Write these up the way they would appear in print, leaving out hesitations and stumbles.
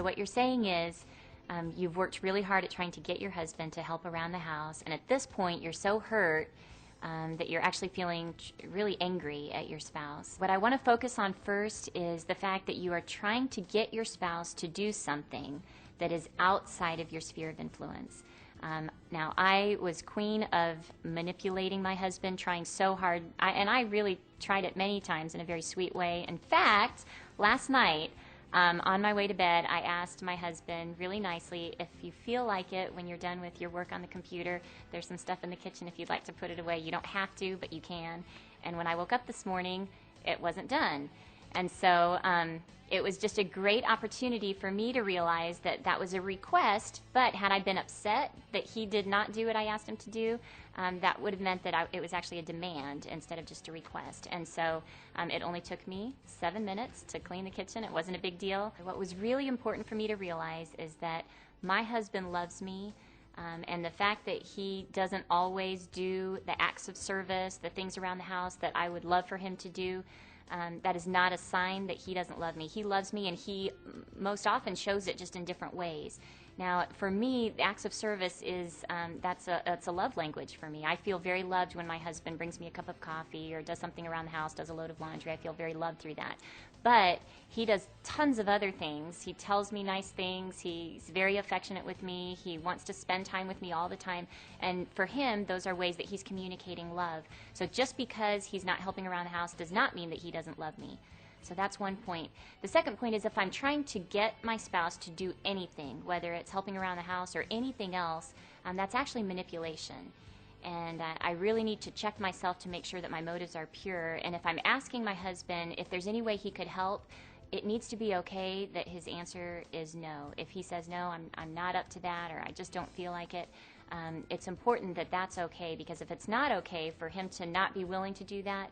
So what you're saying is you've worked really hard at trying to get your husband to help around the house, and at this point you're so hurt that you're actually feeling really angry at your spouse. What I want to focus on first is the fact that you are trying to get your spouse to do something that is outside of your sphere of influence. Now, I was queen of manipulating my husband, trying so hard, and I really tried it many times in a very sweet way. In fact, last night, on my way to bed, I asked my husband really nicely, if you feel like it when you're done with your work on the computer, there's some stuff in the kitchen if you'd like to put it away. You don't have to, but you can. And when I woke up this morning, it wasn't done. And so it was just a great opportunity for me to realize that that was a request, but had I been upset that he did not do what I asked him to do, that would have meant that it was actually a demand instead of just a request. And so it only took me 7 minutes to clean the kitchen. It wasn't a big deal. What was really important for me to realize is that my husband loves me, and the fact that he doesn't always do the acts of service, the things around the house that I would love for him to do, that is not a sign that he doesn't love me. He loves me, and he most often shows it just in different ways. Now, for me, the acts of service is that's a love language for me. I feel very loved when my husband brings me a cup of coffee or does something around the house, does a load of laundry. I feel very loved through that. But he does tons of other things. He tells me nice things. He's very affectionate with me. He wants to spend time with me all the time. And for him, those are ways that he's communicating love. So just because he's not helping around the house does not mean that he doesn't love me. So that's one point. The second point is if I'm trying to get my spouse to do anything, whether it's helping around the house or anything else, that's actually manipulation. And I really need to check myself to make sure that my motives are pure. And if I'm asking my husband if there's any way he could help, it needs to be okay that his answer is no. If he says no, I'm not up to that, or I just don't feel like it, it's important that that's okay, because if it's not okay for him to not be willing to do that,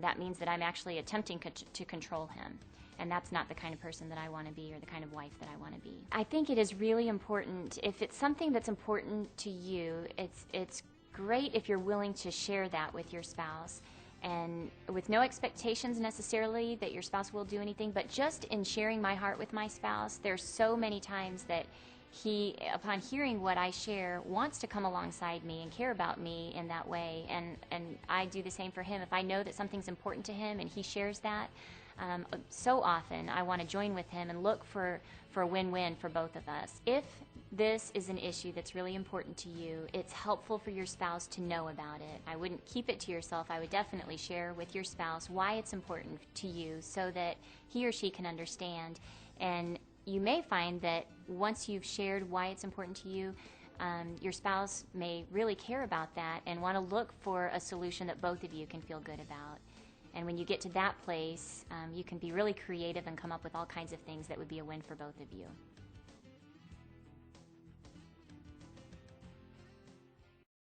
that means that I'm actually attempting to control him. And that's not the kind of person that I want to be, or the kind of wife that I want to be. I think it is really important, if it's something that's important to you, it's great if you're willing to share that with your spouse, and with no expectations necessarily that your spouse will do anything, but just in sharing my heart with my spouse, there's so many times that he, upon hearing what I share, wants to come alongside me and care about me in that way, and I do the same for him. If I know that something's important to him and he shares that, so often I want to join with him and look for a win-win for both of us. If this is an issue that's really important to you, it's helpful for your spouse to know about it. I wouldn't keep it to yourself. I would definitely share with your spouse why it's important to you so that he or she can understand. And you may find that once you've shared why it's important to you, your spouse may really care about that and want to look for a solution that both of you can feel good about. And when you get to that place, you can be really creative and come up with all kinds of things that would be a win for both of you.